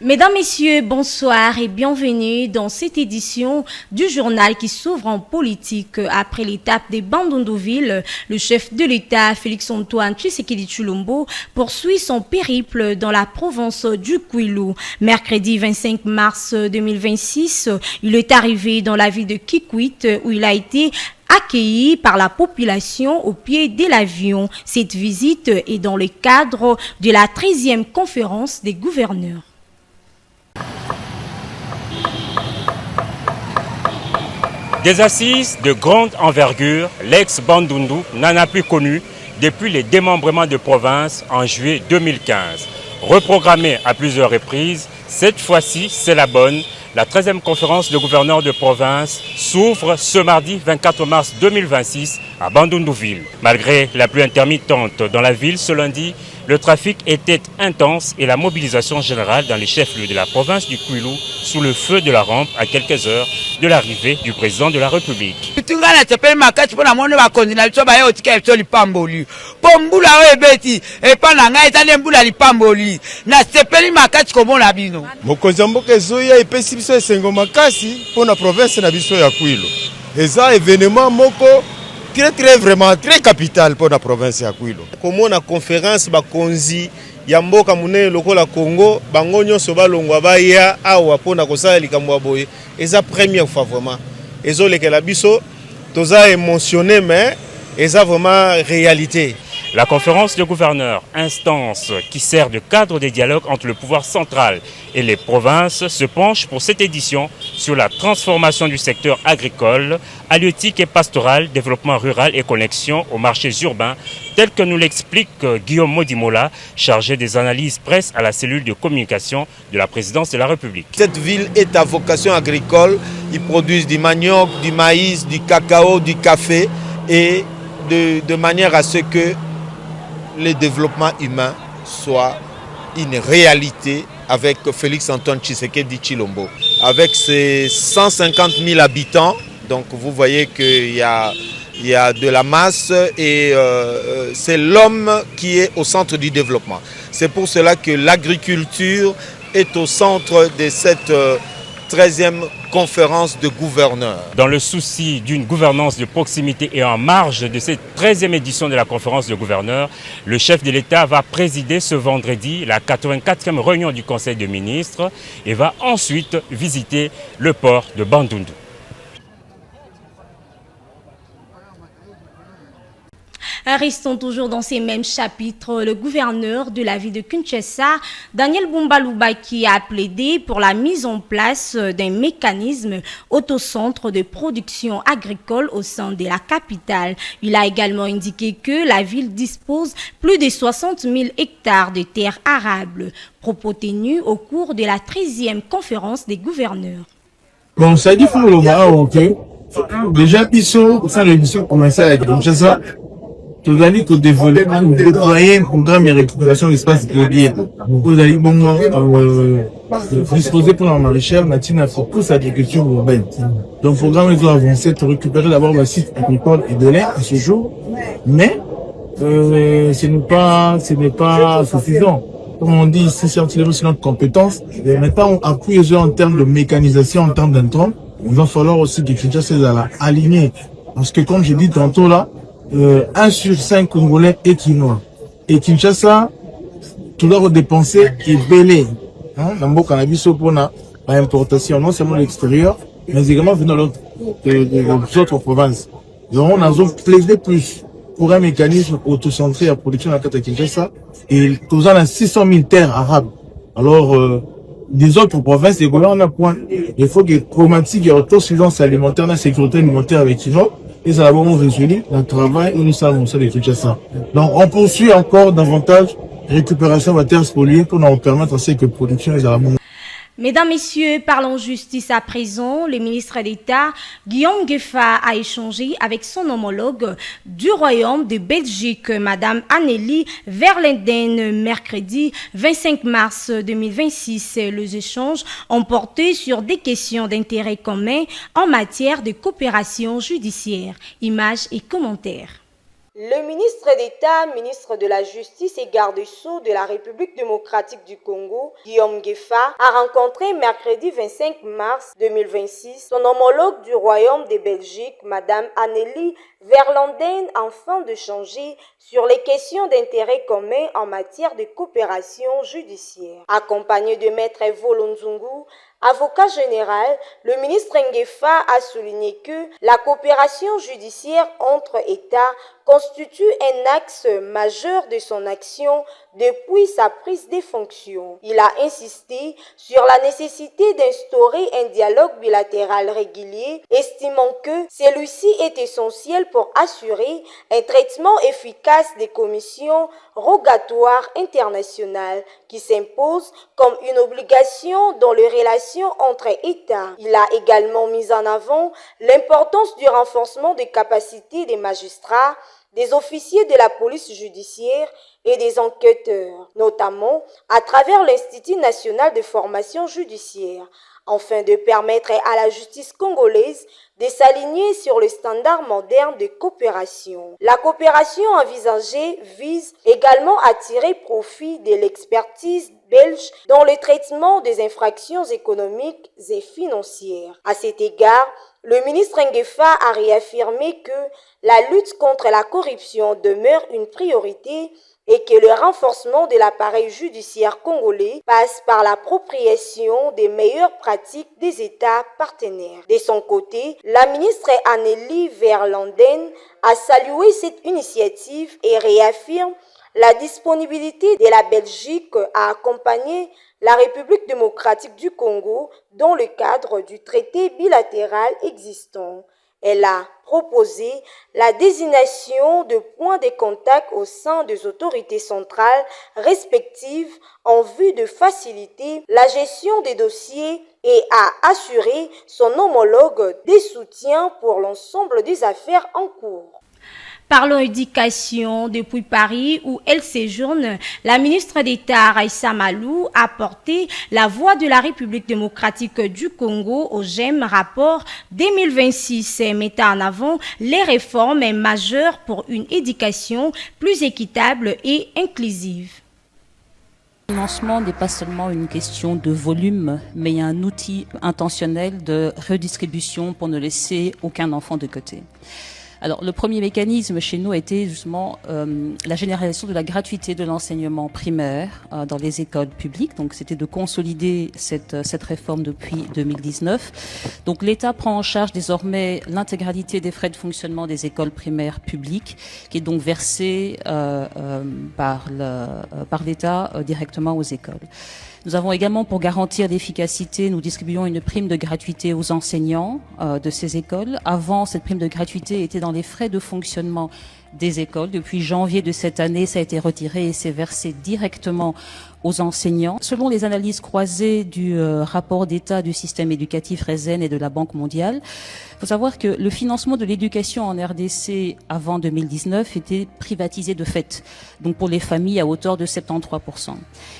Mesdames, Messieurs, bonsoir et bienvenue dans cette édition du journal qui s'ouvre en politique. Après l'étape des Bandunduville, le chef de l'État, Félix-Antoine Tshisekedi Tshilombo, poursuit son périple dans la province du Kwilu. Mercredi 25 mars 2026, il est arrivé dans la ville de Kikwit où il a été accueilli par la population au pied de l'avion. Cette visite est dans le cadre de la 13e conférence des gouverneurs. Des assises de grande envergure, l'ex-Bandundu n'en a plus connu depuis les démembrements de province en juillet 2015. Reprogrammée à plusieurs reprises, cette fois-ci c'est la bonne. La 13e conférence de gouverneurs de province s'ouvre ce mardi 24 mars 2026 à Bandunduville. Malgré la pluie intermittente dans la ville ce lundi, le trafic était intense et la mobilisation générale dans les chefs-lieux de la province du Kwilu sous le feu de la rampe à quelques heures de l'arrivée du président de la République. Vraiment très capital pour la province ya Kwilu. Comme na conférence bakonzi ya mboka munene lokola Congo, bango nyonso balongwa baya awa pona kosala likambo boye. Eza première fois vraiment. Ezo lekela biso toza émotionné mais eza vraiment réalité. La conférence de gouverneurs, instance qui sert de cadre de dialogue entre le pouvoir central et les provinces, se penche pour cette édition sur la transformation du secteur agricole, halieutique et pastoral, développement rural et connexion aux marchés urbains, tel que nous l'explique Guillaume Modimola, chargé des analyses presse à la cellule de communication de la présidence de la République. Cette ville est à vocation agricole. Ils produisent du manioc, du maïs, du cacao, du café et de manière à ce que le développement humain soit une réalité avec Félix-Antoine Tshisekedi Tshilombo. Avec ses 150 000 habitants, donc vous voyez qu'il y a de la masse et c'est l'homme qui est au centre du développement. C'est pour cela que l'agriculture est au centre de cette 13e conférence de gouverneurs. Dans le souci d'une gouvernance de proximité et en marge de cette 13e édition de la conférence de gouverneurs, le chef de l'État va présider ce vendredi la 84e réunion du Conseil des ministres et va ensuite visiter le port de Bandundu. Restons toujours dans ces mêmes chapitres. Le gouverneur de la ville de Kinshasa, Daniel Bumba-Lubaki, a plaidé pour la mise en place d'un mécanisme autocentre de production agricole au sein de la capitale. Il a également indiqué que la ville dispose plus de 60 000 hectares de terres arables. Propos tenus au cours de la 13e conférence des gouverneurs. Bon, ça dit pour le moment, ok. Déjà, Pisso, au sein de l'émission commençait avec Kinshasa. Vous allez que développer, déployer un programme de récupération d'espace immobilier. Vous allez disposer pour la maraîchère, Natina, pour toute l'agriculture urbaine. Donc, le programme doit avancer pour récupérer d'abord le site agricole et de l'air à ce jour. Mais, ce n'est pas suffisant. Comme on dit ici, c'est notre compétence. Et maintenant, on appuie en termes de mécanisation, en termes d'intrants. Il va falloir aussi que Kinshasa soit aligné. Parce que, comme je dis tantôt là, 1 sur 5 Congolais est quinois. Et Kinshasa, tout doit dépenser est belé. Dans le cannabis pour l'importation, non seulement de l'extérieur, mais également venant des autres provinces. Donc, on a plaidé plus pour un mécanisme autocentré à production de la Kinshasa. Et tout ça, 600 000 terres arabes. Alors, des autres provinces, les gouvernements, point. Il faut que chromatique et autosuffisance alimentaire, la sécurité alimentaire avec Kino. Et ça va vraiment résolu le travail et nous savons ça de Kinshasa. Donc, on poursuit encore davantage récupération de terres spoliées pour nous permettre à ce que la production est à la monde. Mesdames, Messieurs, parlons justice à présent. Le ministre d'État, Guillaume Gueffa, a échangé avec son homologue du Royaume de Belgique, Madame Annelie Verlinden, mercredi 25 mars 2026. Les échanges ont porté sur des questions d'intérêt commun en matière de coopération judiciaire. Images et commentaires. Le ministre d'État, ministre de la Justice et garde-sceau de la République démocratique du Congo, Guillaume Ngefa, a rencontré mercredi 25 mars 2026 son homologue du Royaume de Belgique, Madame Annelie Verlanden, afin de changer sur les questions d'intérêt commun en matière de coopération judiciaire. Accompagné de Maître Volonzungu, avocat général, le ministre Ngefa a souligné que la coopération judiciaire entre États constitue un axe majeur de son action depuis sa prise de fonctions. Il a insisté sur la nécessité d'instaurer un dialogue bilatéral régulier, estimant que celui-ci est essentiel pour assurer un traitement efficace des commissions rogatoires internationales qui s'imposent comme une obligation dans les relations entre États. Il a également mis en avant l'importance du renforcement des capacités des magistrats, des officiers de la police judiciaire et des enquêteurs, notamment à travers l'Institut national de formation judiciaire, afin de permettre à la justice congolaise de s'aligner sur le standard moderne de coopération. La coopération envisagée vise également à tirer profit de l'expertise belge dans le traitement des infractions économiques et financières. À cet égard, le ministre Ngefa a réaffirmé que la lutte contre la corruption demeure une priorité et que le renforcement de l'appareil judiciaire congolais passe par l'appropriation des meilleures pratiques des États partenaires. De son côté, la ministre Annelie Verlanden a salué cette initiative et réaffirme la disponibilité de la Belgique à accompagner la République démocratique du Congo dans le cadre du traité bilatéral existant. Elle a proposé la désignation de points de contact au sein des autorités centrales respectives en vue de faciliter la gestion des dossiers et a assuré son homologue des soutiens pour l'ensemble des affaires en cours. Parlons éducation depuis Paris où elle séjourne. La ministre d'État Raissa Malou a porté la voix de la République démocratique du Congo au GEM rapport 2026 mettant en avant les réformes majeures pour une éducation plus équitable et inclusive. Le financement n'est pas seulement une question de volume, mais il y a un outil intentionnel de redistribution pour ne laisser aucun enfant de côté. Alors, le premier mécanisme chez nous a été justement la généralisation de la gratuité de l'enseignement primaire dans les écoles publiques. Donc, c'était de consolider cette réforme depuis 2019. Donc, l'État prend en charge désormais l'intégralité des frais de fonctionnement des écoles primaires publiques, qui est donc versée par l'État directement aux écoles. Nous avons également, pour garantir l'efficacité, nous distribuons une prime de gratuité aux enseignants de ces écoles. Avant, cette prime de gratuité était dans les frais de fonctionnement des écoles. Depuis janvier de cette année, ça a été retiré et c'est versé directement aux enseignants. Selon les analyses croisées du rapport d'État du système éducatif RESEN et de la Banque mondiale, il faut savoir que le financement de l'éducation en RDC avant 2019 était privatisé de fait, donc pour les familles à hauteur de 73%.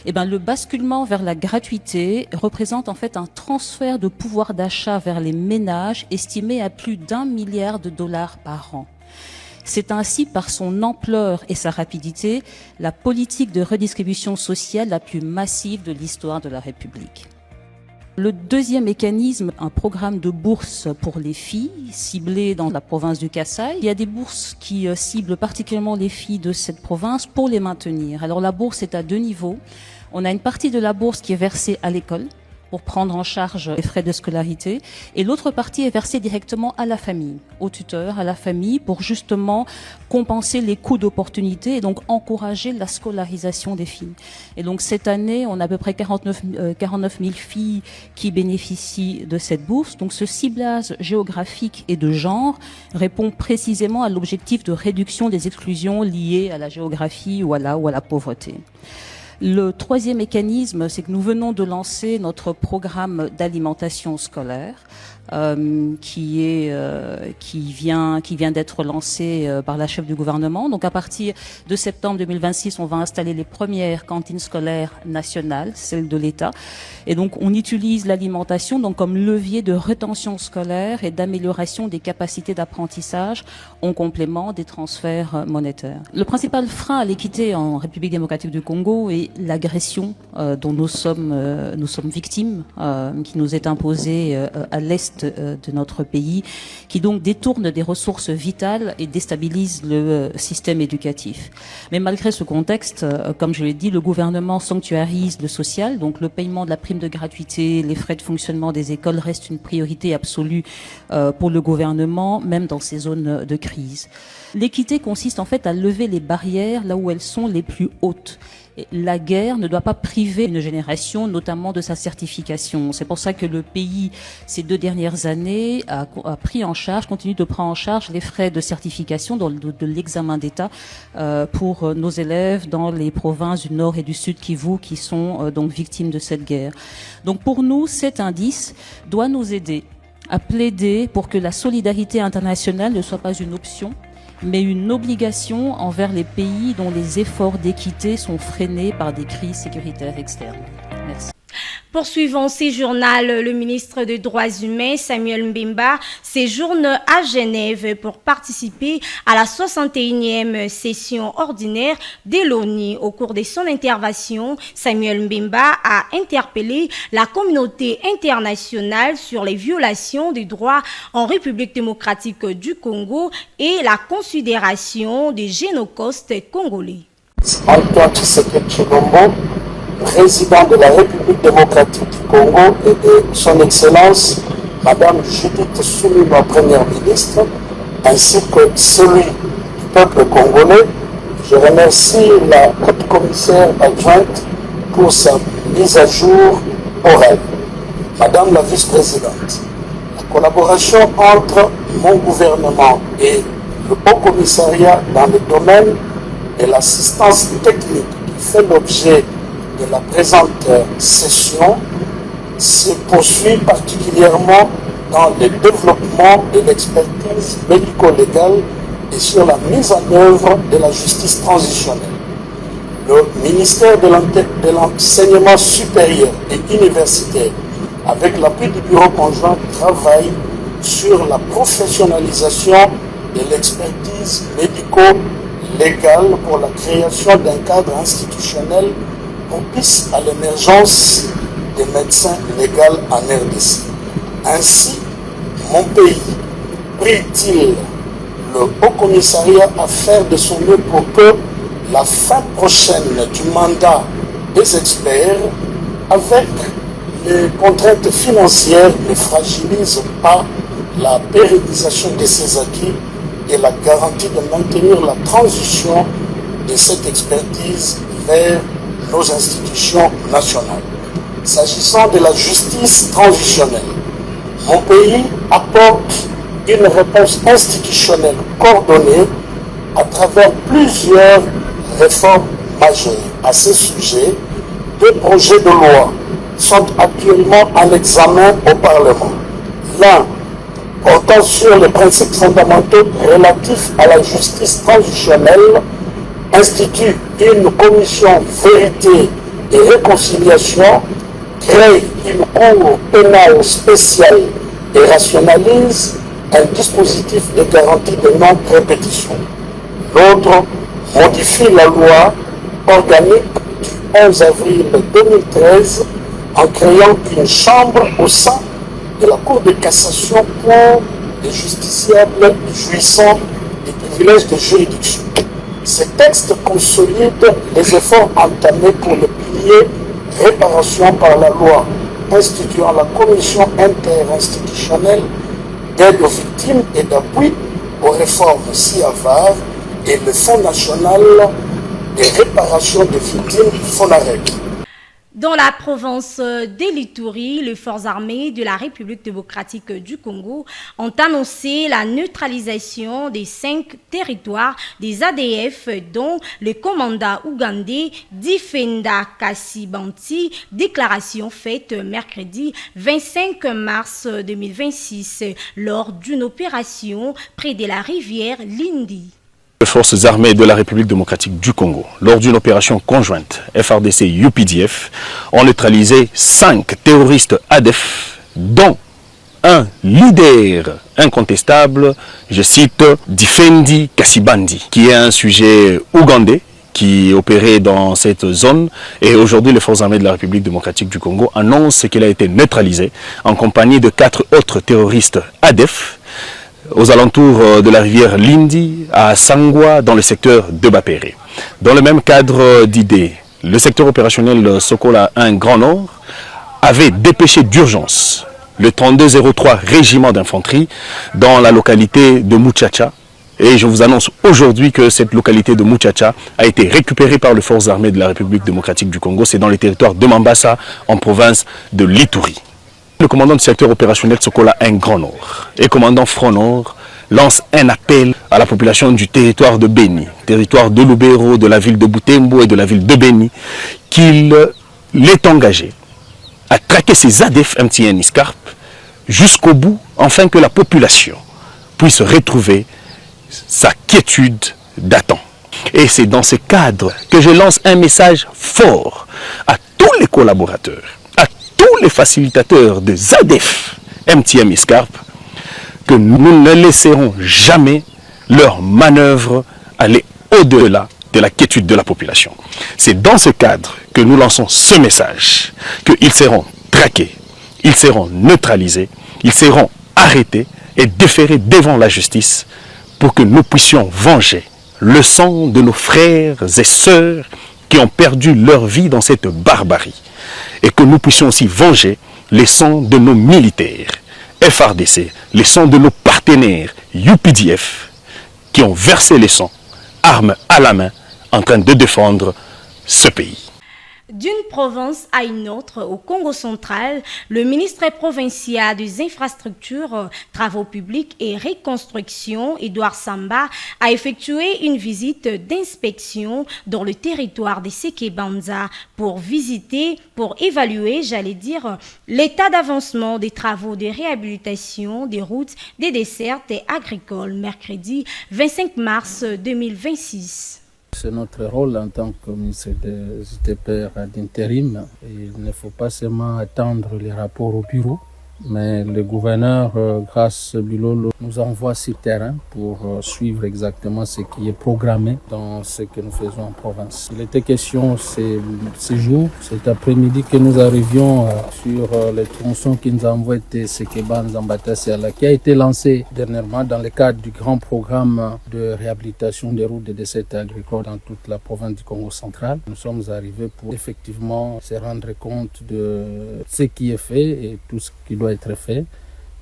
Et ben, le basculement vers la gratuité représente en fait un transfert de pouvoir d'achat vers les ménages estimé à plus d'1 milliard de dollars par an. C'est ainsi, par son ampleur et sa rapidité, la politique de redistribution sociale la plus massive de l'histoire de la République. Le deuxième mécanisme, un programme de bourses pour les filles ciblé dans la province du Kasaï. Il y a des bourses qui ciblent particulièrement les filles de cette province pour les maintenir. Alors la bourse est à 2 niveaux. On a une partie de la bourse qui est versée à l'école pour prendre en charge les frais de scolarité, et l'autre partie est versée directement à la famille, au tuteur, à la famille, pour justement compenser les coûts d'opportunité et donc encourager la scolarisation des filles. Et donc cette année, on a à peu près 49 000 filles qui bénéficient de cette bourse. Donc ce ciblage géographique et de genre répond précisément à l'objectif de réduction des exclusions liées à la géographie ou à la pauvreté. Le troisième mécanisme, c'est que nous venons de lancer notre programme d'alimentation scolaire. Qui vient d'être lancé par la chef du gouvernement. Donc à partir de septembre 2026, on va installer les premières cantines scolaires nationales, celles de l'État. Et donc on utilise l'alimentation donc comme levier de rétention scolaire et d'amélioration des capacités d'apprentissage en complément des transferts monétaires. Le principal frein à l'équité en République démocratique du Congo est l'agression dont nous sommes victimes, qui nous est imposée à l'est de notre pays, qui donc détourne des ressources vitales et déstabilise le système éducatif. Mais malgré ce contexte, comme je l'ai dit, le gouvernement sanctuarise le social, donc le paiement de la prime de gratuité, les frais de fonctionnement des écoles restent une priorité absolue pour le gouvernement, même dans ces zones de crise. L'équité consiste en fait à lever les barrières là où elles sont les plus hautes. La guerre ne doit pas priver une génération, notamment de sa certification. C'est pour ça que le pays, ces 2 dernières années, a pris en charge, continue de prendre en charge les frais de certification de l'examen d'État pour nos élèves dans les provinces du Nord et du Sud Kivu qui sont donc victimes de cette guerre. Donc pour nous, cet indice doit nous aider à plaider pour que la solidarité internationale ne soit pas une option, mais une obligation envers les pays dont les efforts d'équité sont freinés par des crises sécuritaires externes. Merci. Poursuivons ces journal, le ministre des Droits humains, Samuel Mbemba, séjourne à Genève pour participer à la 61e session ordinaire de l'ONU. Au cours de son intervention, Samuel Mbemba a interpellé la communauté internationale sur les violations des droits en République démocratique du Congo et la considération des génocides congolais. Antoine Tshisekedi Tshilombo, président de la République démocratique du Congo, et de son Excellence Madame Judith Suminwa, Première ministre, ainsi que celui du peuple congolais. Je remercie la haute commissaire adjointe pour sa mise à jour orale. Madame la vice-présidente, la collaboration entre mon gouvernement et le Haut Commissariat dans le domaine de l'assistance technique qui fait l'objet de la présente session se poursuit particulièrement dans le développement de l'expertise médico-légale et sur la mise en œuvre de la justice transitionnelle. Le ministère de l'Enseignement supérieur et universitaire, avec l'appui du Bureau conjoint, travaille sur la professionnalisation de l'expertise médico-légale pour la création d'un cadre institutionnel propice à l'émergence des médecins légaux en RDC. Ainsi, mon pays prie-t-il le Haut Commissariat à faire de son mieux pour que la fin prochaine du mandat des experts, avec les contraintes financières, ne fragilise pas la pérennisation de ces acquis et la garantie de maintenir la transition de cette expertise vers nos institutions nationales. S'agissant de la justice transitionnelle, mon pays apporte une réponse institutionnelle coordonnée à travers plusieurs réformes majeures. À ce sujet, 2 projets de loi sont actuellement en examen au Parlement. L'un portant sur les principes fondamentaux relatifs à la justice transitionnelle institue une commission vérité et réconciliation, crée une cour pénale spéciale et rationalise un dispositif de garantie de non-répétition. L'autre modifie la loi organique du 11 avril 2013 en créant une chambre au sein de la Cour de cassation pour les justiciables jouissant des privilèges de juridiction. Ce texte consolide les efforts entamés pour le pilier réparation par la loi instituant la commission interinstitutionnelle d'aide aux victimes et d'appui aux réformes CIAVAR et le Fonds national de réparation des victimes FONAREC. Dans la province de l'Ituri, les forces armées de la République démocratique du Congo ont annoncé la neutralisation des 5 territoires des ADF, dont le commandant ougandais Difenda Kasibanti, déclaration faite mercredi 25 mars 2026 lors d'une opération près de la rivière Lindi. Les forces armées de la République démocratique du Congo, lors d'une opération conjointe FARDC-UPDF, ont neutralisé 5 terroristes ADF, dont un leader incontestable, je cite, Difendi Kasibandi, qui est un sujet ougandais qui opérait dans cette zone. Et aujourd'hui, les forces armées de la République démocratique du Congo annoncent qu'il a été neutralisé en compagnie de 4 autres terroristes ADF, aux alentours de la rivière Lindi, à Sangwa, dans le secteur de Bapéré. Dans le même cadre d'idées, le secteur opérationnel Sokola 1 Grand Nord avait dépêché d'urgence le 3203 régiment d'infanterie dans la localité de Muchacha. Et je vous annonce aujourd'hui que cette localité de Muchacha a été récupérée par les forces armées de la République démocratique du Congo. C'est dans le territoire de Mambasa, en province de l'Ituri. Le commandant du secteur opérationnel Sokola 1 Grand Nord et commandant Front Nord lance un appel à la population du territoire de Beni, territoire de Lubero, de la ville de Butembo et de la ville de Beni, qu'il est engagé à traquer ces ADF MTN ISCARP jusqu'au bout, afin que la population puisse retrouver sa quiétude d'attente. Et c'est dans ce cadre que je lance un message fort à tous les collaborateurs, tous les facilitateurs de ZADF MTM ISCARP, que nous ne laisserons jamais leur manœuvre aller au-delà de la quiétude de la population. C'est dans ce cadre que nous lançons ce message, qu'ils seront traqués, ils seront neutralisés, ils seront arrêtés et déférés devant la justice pour que nous puissions venger le sang de nos frères et sœurs qui ont perdu leur vie dans cette barbarie. Et que nous puissions aussi venger les sangs de nos militaires, FARDC, les sangs de nos partenaires, UPDF, qui ont versé les sangs, armes à la main, en train de défendre ce pays. D'une province à une autre, au Congo central, le ministre provincial des infrastructures, travaux publics et reconstruction, Edouard Samba, a effectué une visite d'inspection dans le territoire de Sekebanza pour évaluer, l'état d'avancement des travaux de réhabilitation des routes, des dessertes et agricoles, mercredi 25 mars 2026. C'est notre rôle en tant que ministre des ITPR d'intérim. Il ne faut pas seulement attendre les rapports au bureau, mais le gouverneur, grâce à Bilolo, nous envoie sur le terrain pour suivre exactement ce qui est programmé dans ce que nous faisons en province. Il était question ce jour, cet après-midi, que nous arrivions sur les tronçons qui nous envoient de Sekeban Zambatasiala, qui a été lancé dernièrement dans le cadre du grand programme de réhabilitation des routes de dessertes agricoles dans toute la province du Congo central. Nous sommes arrivés pour effectivement se rendre compte de ce qui est fait et tout ce qui doit être fait.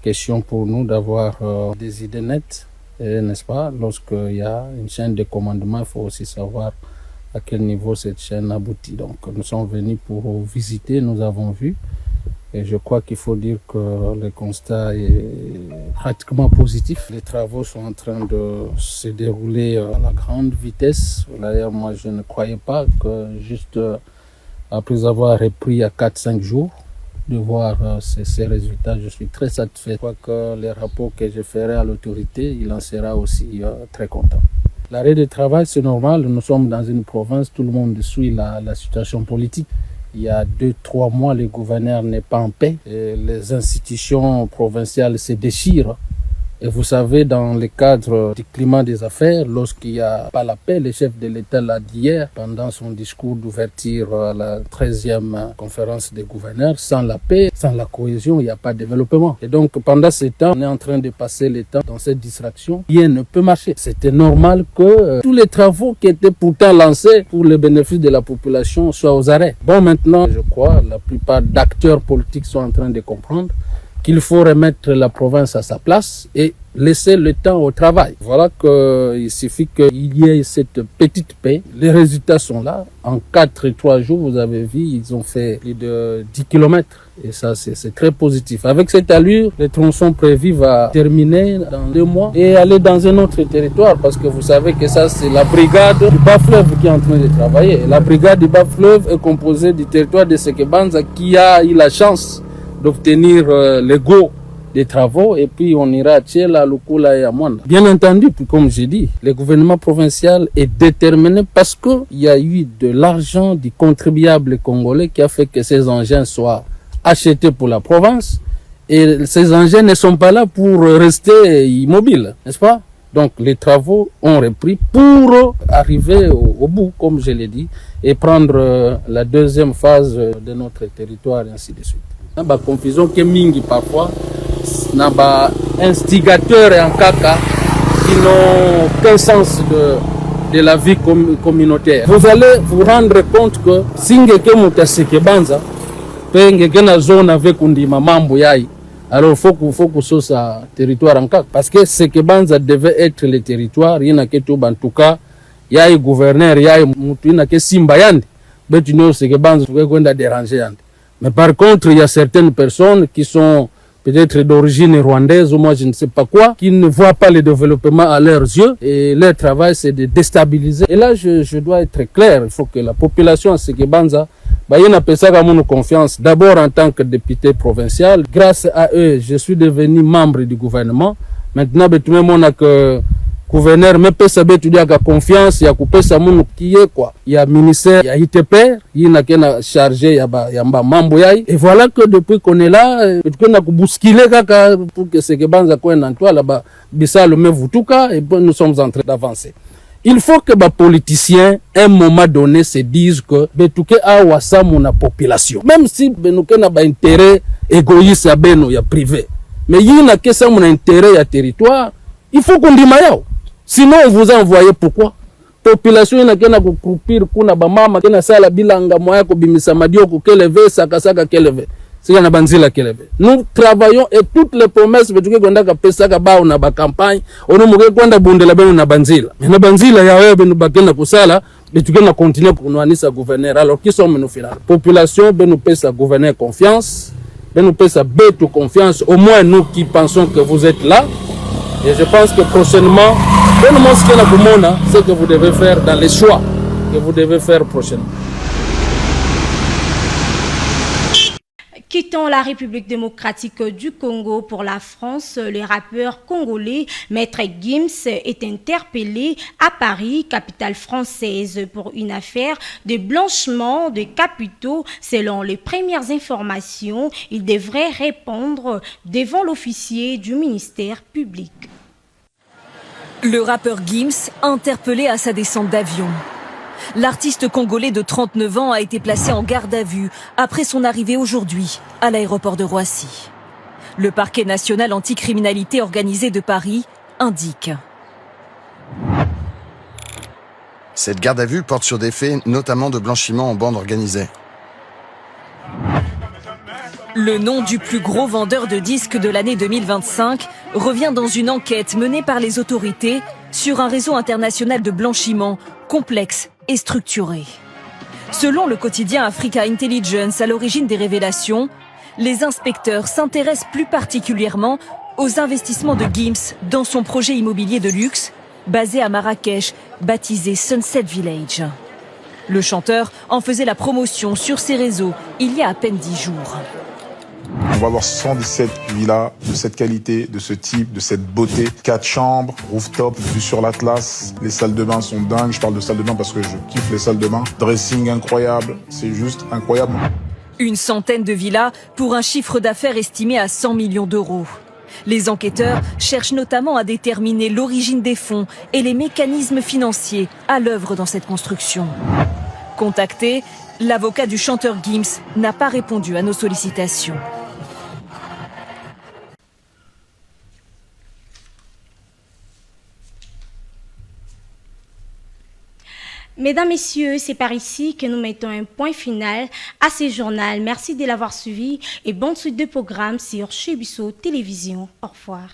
Question pour nous d'avoir des idées nettes, n'est-ce pas? Lorsqu'il y a une chaîne de commandement, il faut aussi savoir à quel niveau cette chaîne aboutit. Donc nous sommes venus pour visiter, nous avons vu, et je crois qu'il faut dire que le constat est pratiquement positif. Les travaux sont en train de se dérouler à la grande vitesse. D'ailleurs, moi je ne croyais pas que juste après avoir repris à 4-5 jours, de voir ces résultats, je suis très satisfait. Je crois que les rapports que je ferai à l'autorité, il en sera aussi très content. L'arrêt de travail, c'est normal. Nous sommes dans une province, tout le monde suit la situation politique. Il y a 2-3 mois, le gouverneur n'est pas en paix. Et les institutions provinciales se déchirent. Et vous savez, dans le cadre du climat des affaires, lorsqu'il n'y a pas la paix, le chef de l'État l'a dit hier, pendant son discours d'ouverture à la 13e conférence des gouverneurs, sans la paix, sans la cohésion, il n'y a pas de développement. Et donc, pendant ce temps, on est en train de passer le temps dans cette distraction. Rien ne peut marcher. C'était normal que tous les travaux qui étaient pourtant lancés pour le bénéfice de la population soient aux arrêts. Bon, maintenant, je crois, la plupart d'acteurs politiques sont en train de comprendre qu'il faut remettre la province à sa place et laisser le temps au travail. Voilà qu'il suffit qu'il y ait cette petite paix. Les résultats sont là. En 4 et 3 jours, vous avez vu, ils ont fait plus de 10 kilomètres. Et ça, c'est très positif. Avec cette allure, le tronçon prévu va terminer dans 2 mois et aller dans un autre territoire parce que vous savez que ça, c'est la brigade du Bas-Fleuve qui est en train de travailler. La brigade du Bas-Fleuve est composée du territoire de Sekebanza qui a eu la chance d'obtenir le go des travaux et puis on ira à Tchela, Lukula et à Mwanda. Bien entendu, puis comme j'ai dit, le gouvernement provincial est déterminé parce qu'il y a eu de l'argent du contribuable congolais qui a fait que ces engins soient achetés pour la province et ces engins ne sont pas là pour rester immobiles, n'est-ce pas? Donc les travaux ont repris pour arriver au bout, comme je l'ai dit, et prendre la deuxième phase de notre territoire et ainsi de suite. Il y a une confusion qui est mingi parfois. Il y a des instigateurs en caca qui n'ont aucun sens de la vie communautaire. Vous allez vous rendre compte que si vous avez Sekebanza, vous avez une zone avec mambo yai. Alors il faut que ce soit territoire en caca. Parce que Sekebanza devait être le territoire. Il y a en tout cas, il y a un gouverneur, il y a un Simba Yandi. Mais tu sais Sekebanza, tu vas déranger. Mais par contre, il y a certaines personnes qui sont peut-être d'origine rwandaise ou moi je ne sais pas quoi, qui ne voient pas le développement à leurs yeux et leur travail c'est de déstabiliser. Et là je dois être clair, il faut que la population à Sekebanza, il y a une confiance d'abord en tant que député provincial. Grâce à eux, je suis devenu membre du gouvernement. Maintenant, tout le monde a que gouverneur me peut saber tu dis à confiance, il y a coupé ça mon qui est quoi. Il y a ministère, il y a ITP, il y a qui est chargé, il y a mambo yai. Et voilà que depuis qu'on est là, on a bousculé kaka pour que Sekebanza quoi en toi là-bas, bisa le me vutuka et nous sommes en train d'avancer. Il faut que les politiciens, à un moment donné, se disent que betuke a wasa mon population. Même si benuke na ba intérêt égoïste à beno ya privé. Mais il y a que ça mon intérêt à territoire, il faut qu'on dise yao. Sinon, on vous a envoyé pourquoi? Population ina kena kukrupir kuna ba mama kena sala bilanga moya ko bimisa madio ko keleve saka keleve. C'est na banzila keleve. Nous travaillons et toutes les promesses betuke kwenda ka pesa ka bao na ba campagne, ono muke kwenda bundela beno na banzila. Na banzila ya wewe beno bakena kusala, betuke na continuer kunwanisa gouverneur. Alors qui sommes nous final? Population beno pesa gouverneur confiance, beno pesa betu confiance, au moins nous qui pensons que vous êtes là. Et je pense que prochainement, ce que vous devez faire dans les choix que vous devez faire prochainement. Quittant la République démocratique du Congo pour la France, le rappeur congolais Maître Gims est interpellé à Paris, capitale française, pour une affaire de blanchiment de capitaux. Selon les premières informations, il devrait répondre devant l'officier du ministère public. Le rappeur Gims, interpellé à sa descente d'avion. L'artiste congolais de 39 ans a été placé en garde à vue après son arrivée aujourd'hui à l'aéroport de Roissy. Le parquet national anticriminalité organisée de Paris indique. Cette garde à vue porte sur des faits notamment de blanchiment en bande organisée. Le nom du plus gros vendeur de disques de l'année 2025 revient dans une enquête menée par les autorités sur un réseau international de blanchiment complexe et structuré. Selon le quotidien Africa Intelligence, à l'origine des révélations, les inspecteurs s'intéressent plus particulièrement aux investissements de Gims dans son projet immobilier de luxe, basé à Marrakech, baptisé Sunset Village. Le chanteur en faisait la promotion sur ses réseaux il y a à peine 10 jours. On va avoir 117 villas de cette qualité, de ce type, de cette beauté. 4 chambres, rooftop, vue sur l'Atlas. Les salles de bain sont dingues. Je parle de salles de bain parce que je kiffe les salles de bain. Dressing incroyable. C'est juste incroyable. Une centaine de villas pour un chiffre d'affaires estimé à 100 millions d'euros. Les enquêteurs cherchent notamment à déterminer l'origine des fonds et les mécanismes financiers à l'œuvre dans cette construction. Contacté, l'avocat du chanteur Gims n'a pas répondu à nos sollicitations. Mesdames, Messieurs, c'est par ici que nous mettons un point final à ce journal. Merci de l'avoir suivi et bonne suite de programmes sur Chebiso Télévision. Au revoir.